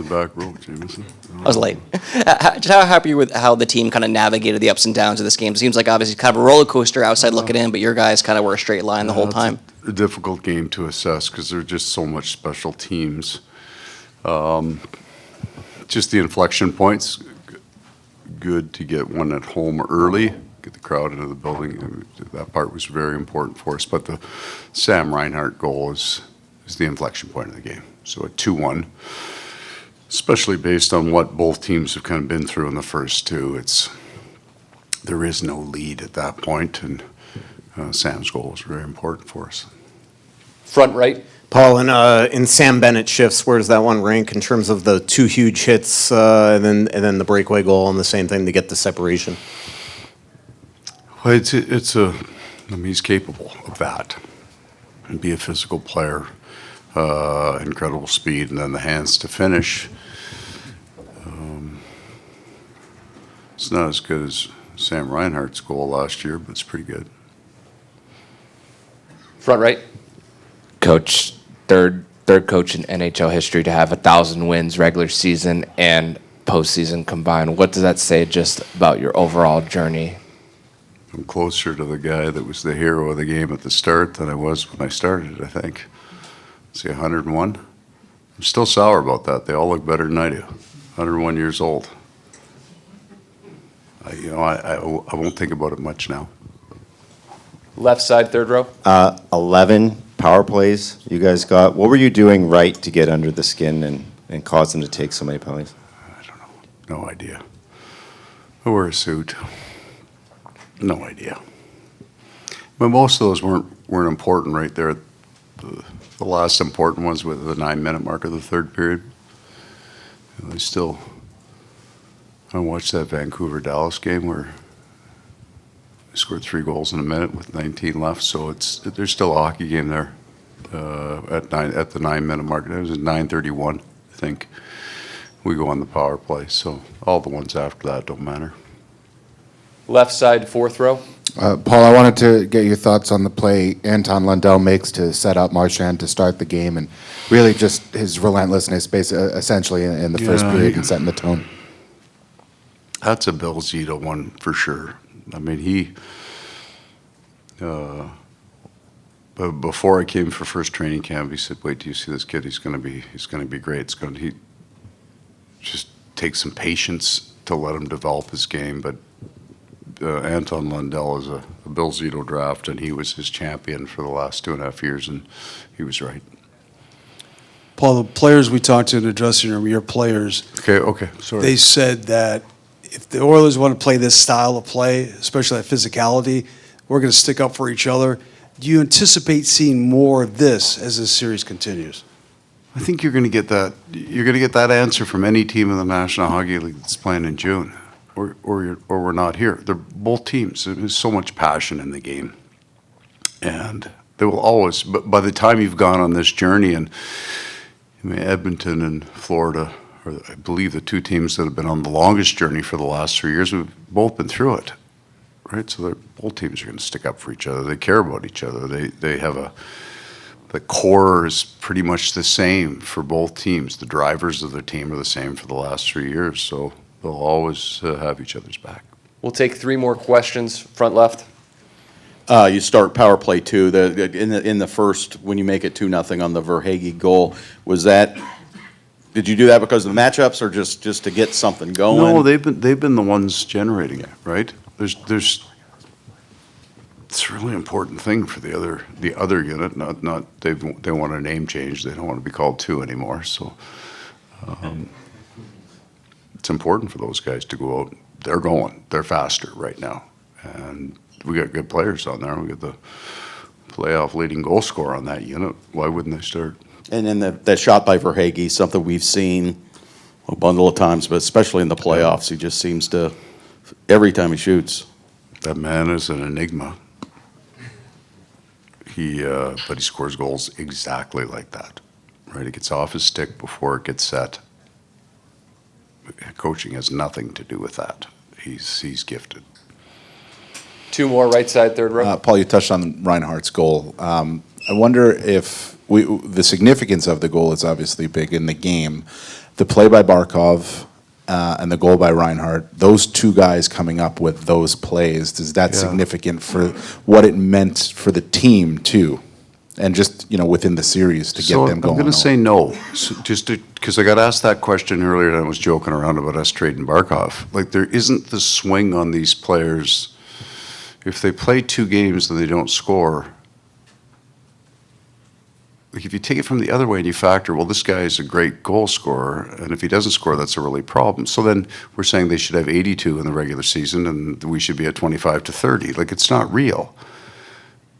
back row, Jameson. I was late. Just how happy with how the team kind of navigated the ups and downs of this game? It seems like obviously kind of a roller coaster outside looking in, but your guys kind of were a straight line the whole time. It's a difficult game to assess because there's just so much special teams. Just the inflection points, good to get one at home early, get the crowd into the building. That part was very important for us. But the Sam Reinhart goal is the inflection point of the game. So at 2-1, especially based on what both teams have kind of been through in the first two, there is no lead at that point, and Sam's goal is very important for us. Front right. Paul, in Sam Bennett shifts, where does that one rank in terms of the two huge hits and then the breakaway goal and the same thing to get the separation? Well, he's capable of that and be a physical player, incredible speed, and then the hands to finish. It's not as good as Sam Reinhart's goal last year, but it's pretty good. Front right. Coach, third coach in NHL history to have 1,000 wins regular season and postseason combined. What does that say just about your overall journey? I'm closer to the guy that was the hero of the game at the start than I was when I started, I think. See, 101? I'm still sour about that. They all look better than I do. 101 years old. I won't think about it much now. Left side, third row. 11 power plays you guys got. What were you doing right to get under the skin and cause them to take so many penalties? I don't know. No idea. I wear a suit. No idea. But most of those weren't important right there. The last important ones with the 9-minute mark of the third period. I watched that Vancouver-Dallas game where they scored 3 goals in a minute with 19 left. So there's still a hockey game there at the 9-minute mark. It was at 9:31, I think. We go on the power play. So all the ones after that don't matter. Left side, fourth row. Paul, I wanted to get your thoughts on the play Anton Lundell makes to set up Marchand to start the game, and really just his relentlessness, essentially in the first period and setting the tone. That's a Bill Zito one for sure. I mean, before I came for first training camp, he said, "Wait, do you see this kid? He's going to be great. He just takes some patience to let him develop his game." But Anton Lundell is a Bill Zito draft, and he was his champion for the last 2.5 years, and he was right. Paul, the players we talked to in the dressing room, your players, Okay, sorry. they said that if the Oilers want to play this style of play, especially that physicality, we're going to stick up for each other. Do you anticipate seeing more of this as this series continues? I think you're going to get that. You're going to get that answer from any team in the National Hockey League that's playing in June, or we're not here. They're both teams. There's so much passion in the game, and they will always. But by the time you've gone on this journey, and I mean, Edmonton and Florida are, I believe, the two teams that have been on the longest journey for the last 3 years. We've both been through it, right? So both teams are going to stick up for each other. They care about each other. They have the core is pretty much the same for both teams. The drivers of the team are the same for the last 3 years, so they'll always have each other's back. We'll take 3 more questions. Front left. You start power play 2. In the first, when you make it 2-0 on the Verhaeghe goal, did you do that because of the matchups or just to get something going? No, they've been the ones generating it, right? It's a really important thing for the other unit. Not they want a name change. They don't want to be called 2 anymore. So it's important for those guys to go out. They're faster right now, and we got good players on there. We got the playoff leading goal scorer on that unit. Why wouldn't they start? And then that shot by Verhaeghe, something we've seen a bundle of times, but especially in the playoffs, he just seems to, every time he shoots. That man is an enigma. But he scores goals exactly like that, right? It gets off his stick before it gets set. Coaching has nothing to do with that. He's gifted. 2 more, right side, third row. Paul, you touched on Reinhart's goal. I wonder if the significance of the goal is obviously big in the game. The play by Barkov and the goal by Reinhart, those two guys coming up with those plays, is that significant for what it meant for the team too? And just, within the series to get them going. I'm going to say no, because I got asked that question earlier and I was joking around about us trading Barkov. Like, there isn't the swing on these players. If they play 2 games and they don't score, like, if you take it from the other way and you factor, well, this guy is a great goal scorer, and if he doesn't score, that's a really problem. So then we're saying they should have 82 in the regular season and we should be at 25 to 30. Like, it's not real.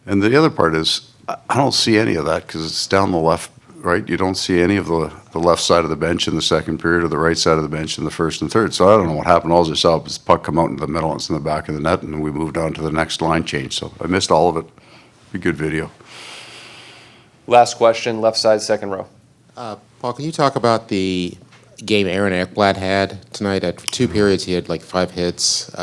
And the other part is, I don't see any of that because it's down the left, right? You don't see any of the left side of the bench in the second period or the right side of the bench in the first and third. So I don't know what happened. All I saw was the puck come out into the middle and it's in the back of the net, and we moved on to the next line change. So I missed all of it. Be good video. Last question, left side, second row. Paul, can you talk about the game Aaron Ekblad had tonight? At 2 periods, he had like 5 hits,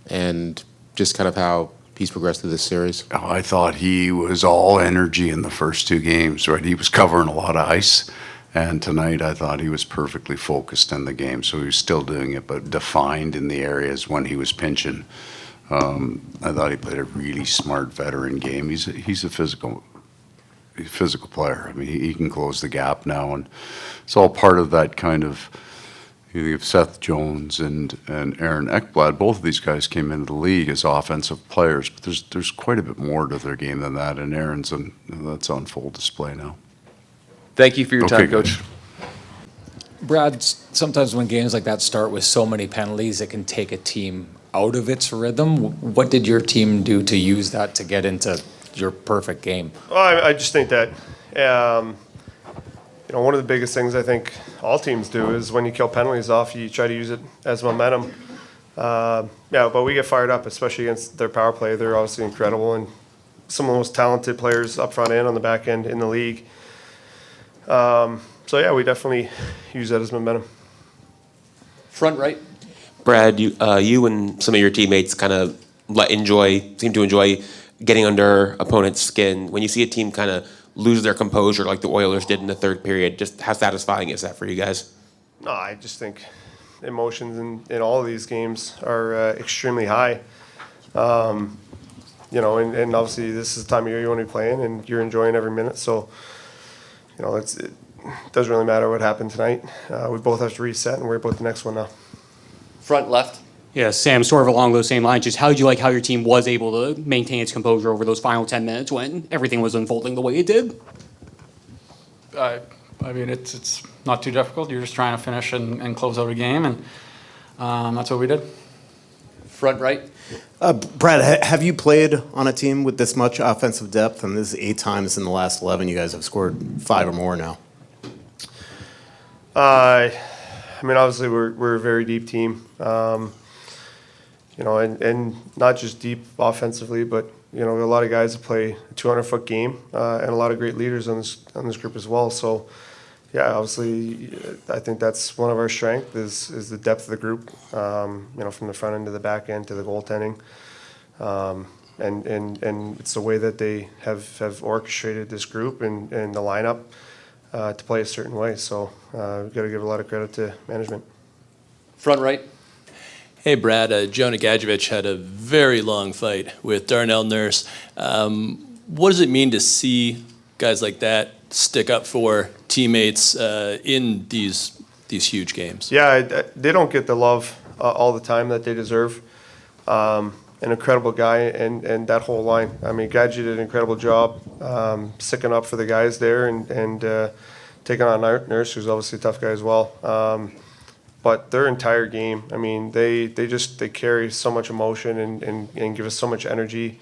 and just kind of how he's progressed through this series. Oh, I thought he was all energy in the first 2 games, right? He was covering a lot of ice. And tonight I thought he was perfectly focused in the game. So he was still doing it, but defined in the areas when he was pinching. I thought he played a really smart veteran game. He's a physical player. I mean, he can close the gap now. And it's all part of that kind of, you think of Seth Jones and Aaron Ekblad. Both of these guys came into the league as offensive players, but there's quite a bit more to their game than that, and that's on full display now. Thank you for your time, Coach. Brad, sometimes when games like that start with so many penalties, it can take a team out of its rhythm. What did your team do to use that to get into your perfect game? Well, I just think that one of the biggest things I think all teams do is when you kill penalties off, you try to use it as momentum. But we get fired up, especially against their power play. They're obviously incredible and some of the most talented players up front and on the back end in the league. We definitely use that as momentum. Front right. Brad, you and some of your teammates kind of seem to enjoy getting under opponents' skin. When you see a team kind of lose their composure like the Oilers did in the third period, just how satisfying is that for you guys? No, I just think emotions in all of these games are extremely high. And obviously this is the time of year you want to be playing and you're enjoying every minute. So, it doesn't really matter what happened tonight. We both have to reset and worry about the next one now. Front left. Yeah, Sam, sort of along those same lines, just how did you like how your team was able to maintain its composure over those final 10 minutes when everything was unfolding the way it did? I mean, it's not too difficult. You're just trying to finish and close out a game, and that's what we did. Front right. Brad, have you played on a team with this much offensive depth? And this is 8 times in the last 11. You guys have scored 5 or more now. I mean, obviously we're a very deep team. And not just deep offensively, but a lot of guys that play a 200-foot game, and a lot of great leaders on this group as well. So, yeah, obviously, I think that's one of our strengths is the depth of the group. From the front end to the back end to the goaltending, and it's the way that they have orchestrated this group and the lineup to play a certain way. So, we've got to give a lot of credit to management. Front right. Hey, Brad, Jonah Gadjevich had a very long fight with Darnell Nurse. What does it mean to see guys like that stick up for teammates in these huge games? Yeah, they don't get the love all the time that they deserve. An incredible guy and that whole line. I mean, Gadji did an incredible job sticking up for the guys there and taking on Nurse, who's obviously a tough guy as well. But their entire game, I mean, they carry so much emotion and give us so much energy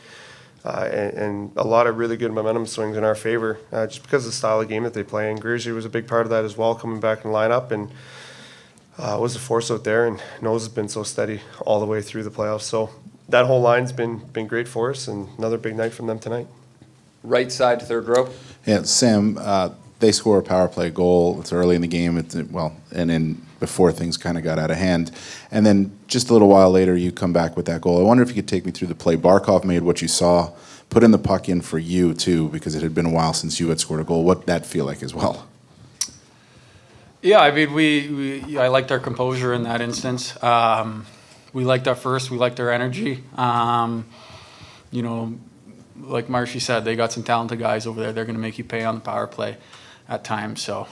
and a lot of really good momentum swings in our favor just because of the style of game that they play. And Greersy was a big part of that as well, coming back in the lineup and was a force out there. And Nose has been so steady all the way through the playoffs. So that whole line's been great for us, and another big night from them tonight. Right side, third row. Yeah, Sam, they score a power play goal. It's early in the game. And then before things kind of got out of hand. And then just a little while later, you come back with that goal. I wonder if you could take me through the play. Barkov made what you saw, put in the puck in for you, too, because it had been a while since you had scored a goal. What did that feel like as well? Yeah, I mean, I liked our composure in that instance. We liked our first. We liked our energy. You know, like Marshy said, they got some talented guys over there. They're going to make you pay on the power play at times. So,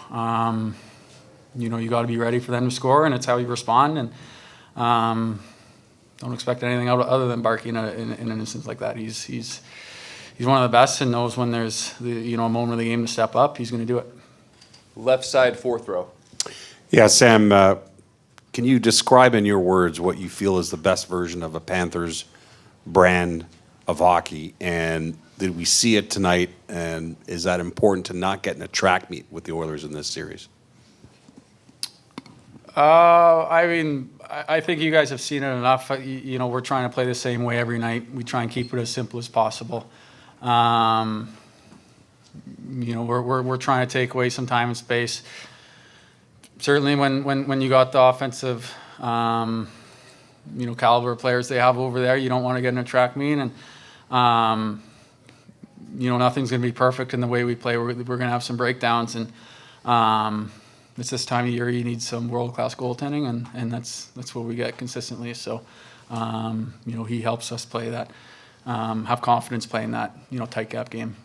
you know, you got to be ready for them to score, and it's how you respond. And don't expect anything out other than Barkey in an instance like that. He's one of the best and knows when there's a moment of the game to step up. He's going to do it. Left side, fourth row. Yeah, Sam, can you describe in your words what you feel is the best version of a Panthers brand of hockey? And did we see it tonight? And is that important to not get in a track meet with the Oilers in this series? I mean, I think you guys have seen it enough. You know, we're trying to play the same way every night. We try and keep it as simple as possible. You know, we're trying to take away some time and space. Certainly, when you got the offensive, you know, caliber players they have over there, you don't want to get in a track meet, and you know, nothing's going to be perfect in the way we play. We're going to have some breakdowns, and it's this time of year you need some world-class goaltending, and that's what we get consistently. So, you know, he helps us play that, have confidence playing that, you know, tight gap game.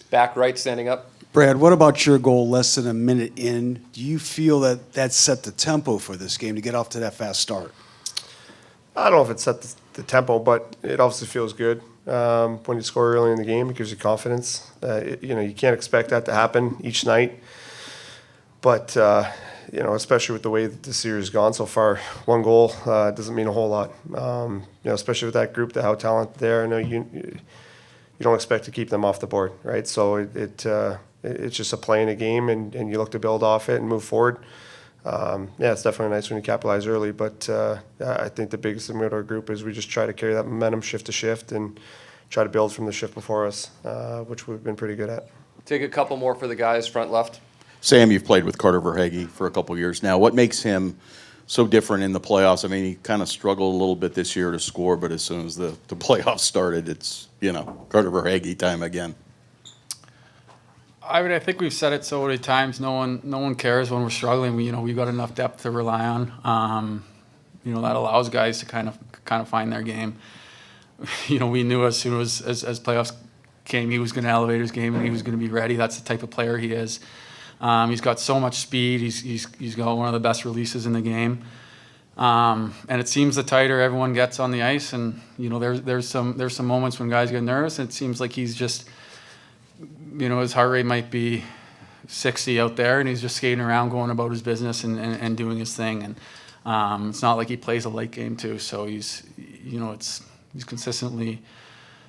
Back right, standing up. Brad, what about your goal less than a minute in? Do you feel that set the tempo for this game to get off to that fast start? I don't know if it set the tempo, but it obviously feels good. When you score early in the game, it gives you confidence. You know, you can't expect that to happen each night. But, you know, especially with the way that the series has gone so far, one goal doesn't mean a whole lot. You know, especially with that group, how talented they are. I know you don't expect to keep them off the board, right? So it's just a play in a game, and you look to build off it and move forward. Yeah, it's definitely nice when you capitalize early, but I think the biggest thing with our group is we just try to carry that momentum shift to shift and try to build from the shift before us, which we've been pretty good at. Take a couple more for the guys, front left. Sam, you've played with Carter Verhaeghe for a couple years now. What makes him so different in the playoffs? I mean, he kind of struggled a little bit this year to score, but as soon as the playoffs started, it's, you know, Carter Verhaeghe time again. I mean, I think we've said it so many times. No one cares when we're struggling. We've got enough depth to rely on. You know, that allows guys to kind of find their game. You know, we knew as soon as playoffs came, he was going to elevate his game and he was going to be ready. That's the type of player he is. He's got so much speed. He's got one of the best releases in the game. And it seems the tighter everyone gets on the ice, and you know, there's some moments when guys get nervous, and it seems like he's just, you know, his heart rate might be 60 out there, and he's just skating around, going about his business and doing his thing. And it's not like he plays a late game too. So he's consistently,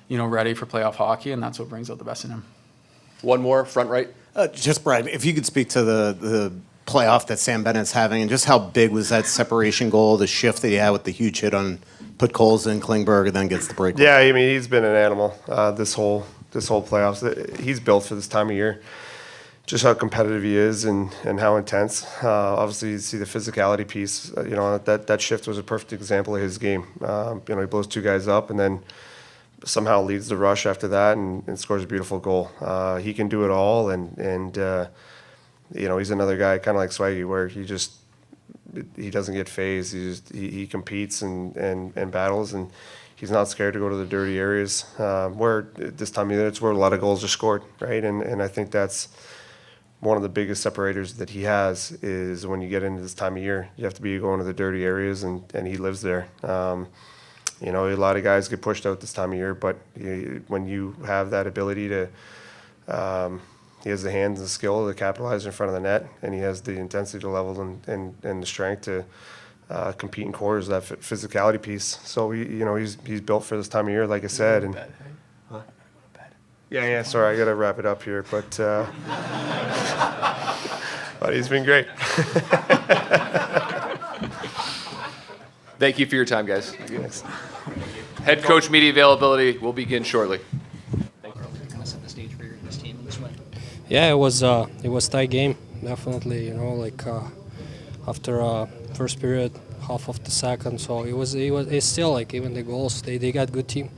you know, ready for playoff hockey, and that's what brings out the best in him. One more, front right. Just Brad, if you could speak to the playoff that Sam Bennett's having, and just how big was that separation goal, the shift that he had with the huge hit on put Coles in Klingberg, and then gets the break. Yeah, I mean, he's been an animal this whole playoffs. He's built for this time of year. Just how competitive he is and how intense. Obviously, you see the physicality piece. You know, that shift was a perfect example of his game. You know, he blows two guys up and then somehow leads the rush after that and scores a beautiful goal. He can do it all, and you know, he's another guy kind of like Swaggy, where he doesn't get phased. He competes and battles, and he's not scared to go to the dirty areas. Where this time of year, it's where a lot of goals are scored, right? And I think that's one of the biggest separators that he has, is when you get into this time of year, you have to be going to the dirty areas, and he lives there. You know, a lot of guys get pushed out this time of year, but when you have that ability to, he has the hands and skill to capitalize in front of the net, and he has the intensity level and the strength to compete in quarters, that physicality piece. So he's built for this time of year, like I said. And yeah. Sorry, I got to wrap it up here, but but he's been great. Thank you for your time, guys. Thanks. Head coach media availability will begin shortly. Yeah, it was tight game, definitely. You know, like after first period, half of the second. So it's still like even the goals. They got good team,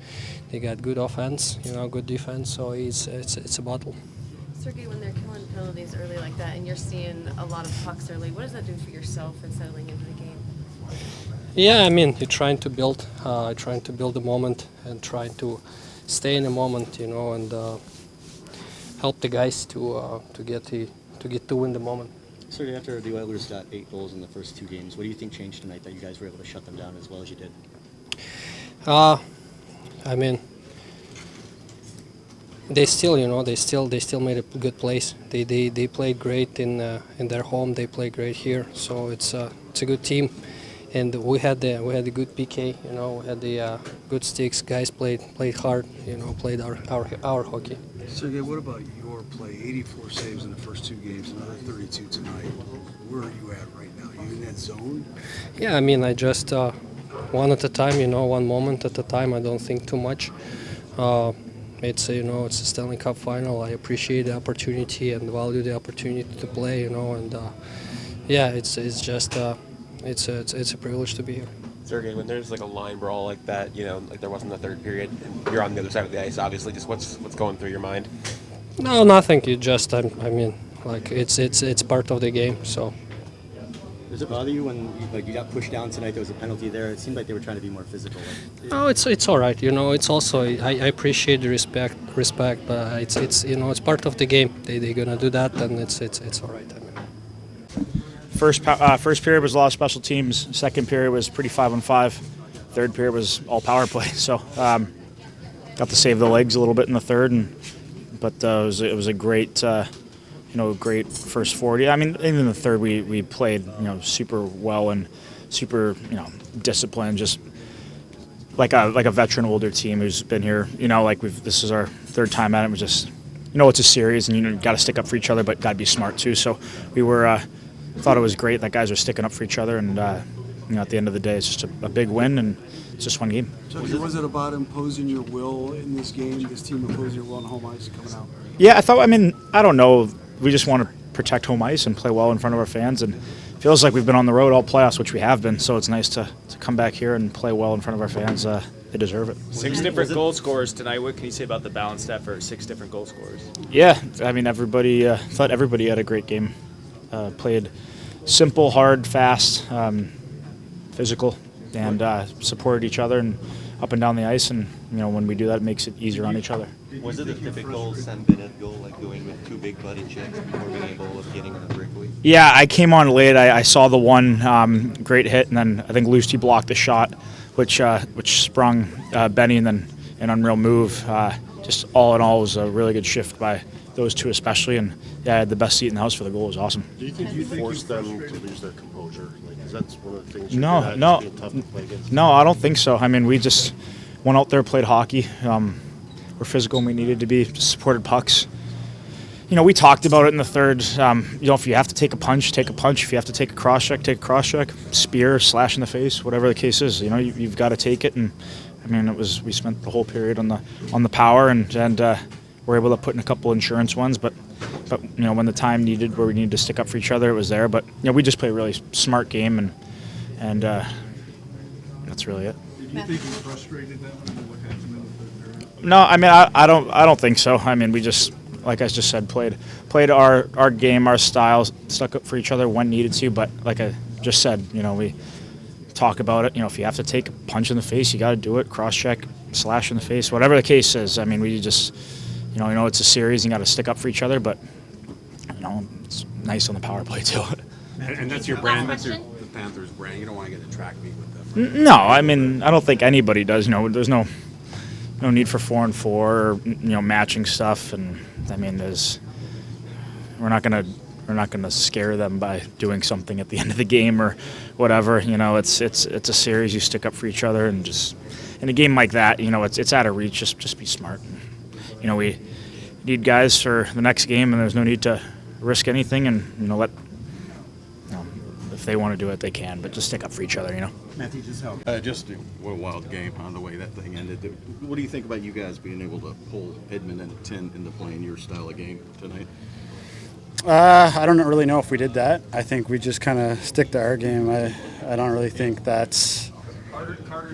they got good offense. You know, good defense. So it's a battle. Sergei, when they're killing penalties early like that, and you're seeing a lot of pucks early, what does that do for yourself and settling into the game? Yeah, I mean, you're trying to build the moment and trying to stay in the moment, you know, and help the guys to win the moment. Sergei, after the Oilers got 8 goals in the first 2 games, what do you think changed tonight that you guys were able to shut them down as well as you did? I mean, they still made a good plays. They played great in their home. They played great here. So it's a good team, and we had the good PK. You know, we had the good sticks. Guys played hard. You know, played our hockey. Sergei, what about your play? 84 saves in the first 2 games, another 32 tonight. Where are you at right now? Are you in that zone? Yeah, I mean, I just one at a time. You know, one moment at a time. I don't think too much. It's it's a Stanley Cup final. I appreciate the opportunity and value the opportunity to play. You know, and yeah, it's just it's a privilege to be here. Sergei, when there's like a line brawl like that, you know, like there was in the third period, and you're on the other side of the ice, obviously, just what's going through your mind? No, nothing. It just I mean, like it's part of the game. So. Does it bother you when you got pushed down tonight? There was a penalty there. It seemed like they were trying to be more physical. No, it's all right. You know, it's also I appreciate the respect, but it's you know it's part of the game. They're gonna do that, and it's all right. I mean. First period was a lot of special teams. Second period was pretty 5-on-5. Third period was all power play. So got to save the legs a little bit in the third, but it was a great. Great first 40. I mean, even in the third, we played, super well and super, disciplined. Just like a veteran, older team who's been here. This is our third time at it. We just, it's a series, and you got to stick up for each other, but got to be smart too. So we were thought it was great that guys are sticking up for each other, and at the end of the day, it's just a big win, and it's just one game. So was it about imposing your will in this game? This team imposing your will on home ice coming out? Yeah, I don't know. We just want to protect home ice and play well in front of our fans, and it feels like we've been on the road all playoffs, which we have been, so it's nice to come back here and play well in front of our fans. They deserve it. 6 different goal scorers tonight. What can you say about the balanced effort, 6 different goal scorers? Yeah, I mean, thought everybody had a great game. Played simple, hard, fast, physical, and supported each other and up and down the ice, and when we do that, it makes it easier on each other. Was it a typical Sam Bennett goal, like going with 2 big body checks before being able of getting on a breakaway? Yeah, I came on late. I saw the one great hit, and then I think Lusty blocked the shot, which sprung Benny, and then an unreal move. Just all in all, it was a really good shift by those 2 especially, and yeah, I had the best seat in the house for the goal. It was awesome. Do you think you forced them to lose their composure? Like, is that one of the things? No, being tough to play against? no, I don't think so. I mean, we just went out there, played hockey. We're physical when we needed to be, just supported pucks. We talked about it in the third. If you have to take a punch, take a punch. If you have to take a cross check, take a cross check. Spear, slash in the face, whatever the case is. You've got to take it. And I mean, we spent the whole period on the power, and we're able to put in a couple insurance ones. But when the time needed, where we needed to stick up for each other, it was there. But we just play a really smart game, and that's really it. Did you think you frustrated them with what happened in the third period? No, I mean I don't think so. I mean, we just, like I just said, played our game, our style, stuck up for each other when needed to. But like I just said, we talk about it. If you have to take a punch in the face, you got to do it. Cross check, slash in the face, whatever the case is. I mean, we just, it's a series. You got to stick up for each other. But it's nice on the power play too. And that's your brand. That's the Panthers brand. You don't want to get a track meet with them. No, I mean, I don't think anybody does. There's no need for 4-on-4 or matching stuff, and I mean, we're not gonna scare them by doing something at the end of the game or whatever. It's a series. You stick up for each other, and just in a game like that, it's out of reach. Just be smart. We need guys for the next game, and there's no need to risk anything, and let. If they want to do it, they can, but just stick up for each other, Matthew, just what a wild game on the way that thing ended. What do you think about you guys being able to pull Hedman and Tin into playing your style of game tonight? I don't really know if we did that. I think we just kind of stick to our game. I don't really think that's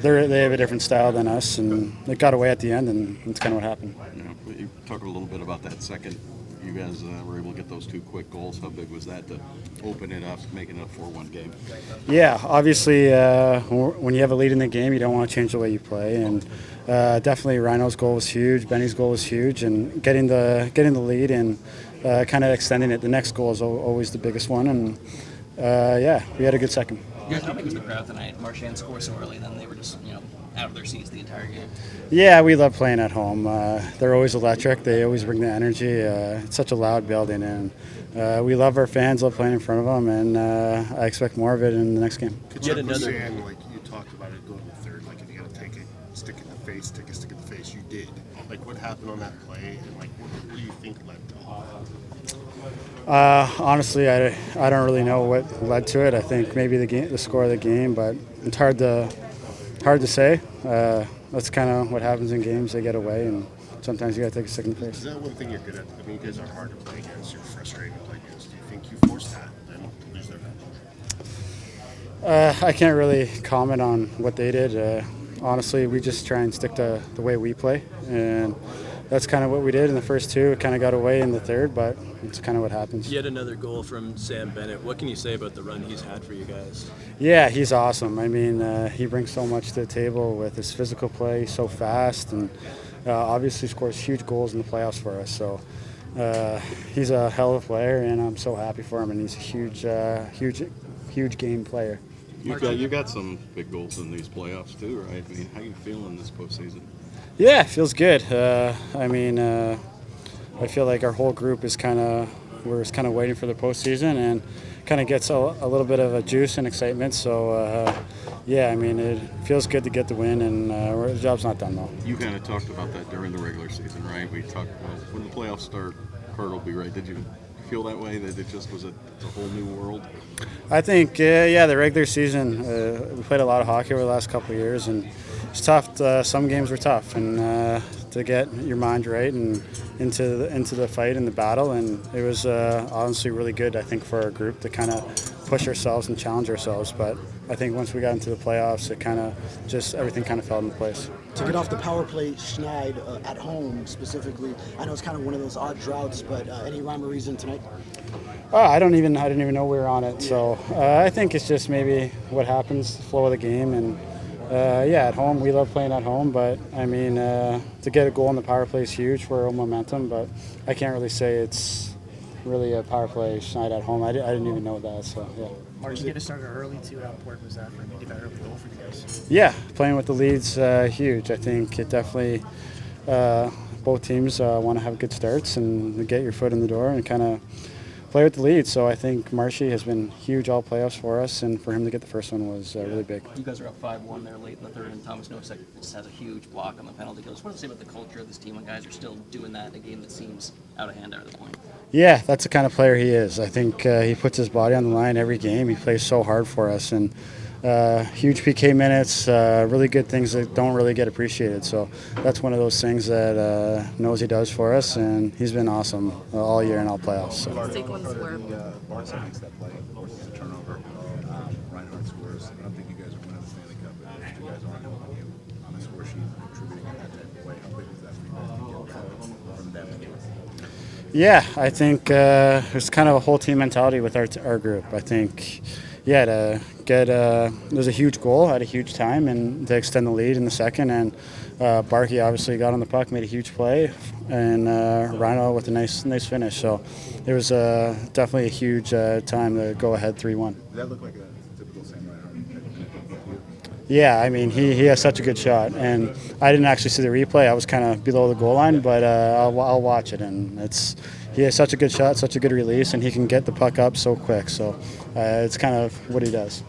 they have a different style than us, and it got away at the end, and that's kind of what happened. Yeah, you talk a little bit about that second. You guys were able to get those 2 quick goals. How big was that to open it up, making it a 4-1 game? Yeah, obviously, when you have a lead in the game, you don't want to change the way you play, and definitely Rhino's goal was huge, Benny's goal was huge, and getting the lead and kind of extending it. The next goal is always the biggest one, and yeah, we had a good second. How big was the crowd tonight? Marchand scored so early, and then they were just out of their seats the entire game. Yeah, we love playing at home. They're always electric. They always bring the energy. It's such a loud building, and we love our fans. Love playing in front of them, and I expect more of it in the next game. Tkachuk was saying, like you talked about it going to the third, like if you got to take it, stick it in the face, take a stick in the face. You did. Like what happened on that play, and like what do you think led to all that? Honestly, I don't really know what led to it. I think maybe the score of the game, but it's hard to say. That's kind of what happens in games. They get away, and sometimes you got to take a stick in the face. Is that one thing you're good at? I mean, you guys are hard to play against. You're frustrating to play against. Do you think you forced that then to lose their match? I can't really comment on what they did. Honestly, we just try and stick to the way we play, and that's kind of what we did in the first 2. It kind of got away in the third, but it's kind of what happens. Yet another goal from Sam Bennett. What can you say about the run he's had for you guys? Yeah, he's awesome. I mean, he brings so much to the table with his physical play, so fast, and obviously scores huge goals in the playoffs for us. So he's a hell of a player, and I'm so happy for him, and he's a huge game player. You got some big goals in these playoffs too, right? I mean, how you feeling this postseason? Yeah, it feels good. I mean, I feel like our whole group is we're kind of waiting for the postseason, and kind of gets a little bit of a juice and excitement. So yeah, I mean, it feels good to get the win, and the job's not done though. You kind of talked about that during the regular season, right? We talked about when the playoffs start, Carter will be right. Did you feel that way, that it just was a whole new world? I think, yeah, the regular season, we played a lot of hockey over the last couple of years, and it's tough. Some games were tough, and to get your mind right and into the fight and the battle, and it was honestly really good, I think, for our group to kind of push ourselves and challenge ourselves. But I think once we got into the playoffs, it kind of just everything kind of fell into place. To get off the power play, Schneid at home specifically, I know it's kind of one of those odd droughts, but any rhyme or reason tonight? I didn't even know we were on it. So I think it's just maybe what happens, the flow of the game, and yeah, at home we love playing at home. But I mean, to get a goal on the power play is huge for our momentum. But I can't really say it's really a power play night at home. I didn't even know that. So yeah. Mark, you get to start early too. How important was that for you to get that early goal for you guys? Yeah, playing with the lead's huge. I think it definitely. Both teams want to have good starts and get your foot in the door and kind of play with the lead. So I think Marshy has been huge all playoffs for us, and for him to get the first one was really big. You guys are up 5-1 there late in the third, and Thomas Nosek just has a huge block on the penalty kill. What does it say about the culture of this team when guys are still doing that in a game that seems out of hand out of the point? Yeah, that's the kind of player he is. I think he puts his body on the line every game. He plays so hard for us, and huge PK minutes, really good things that don't really get appreciated. So that's one of those things that knows he does for us, and he's been awesome all year and all playoffs. So. Barnes makes that play, forces a turnover. Reinhart scores. I don't think you guys are winning the Stanley Cup if you guys aren't helping you on the score sheet, contributing in that type of way. How big was that for you guys to get from them? Yeah, I think there's kind of a whole team mentality with our group. I think. Yeah, to get it was a huge goal at a huge time, and to extend the lead in the second. And Barkey obviously got on the puck, made a huge play, and Rhino with a nice finish. So it was definitely a huge time to go ahead 3-1. Does that look like a typical Sam Reinhart? Yeah, I mean he has such a good shot, and I didn't actually see the replay. I was kind of below the goal line, but I'll watch it, and he has such a good shot, such a good release, and he can get the puck up so quick. So it's kind of what he does.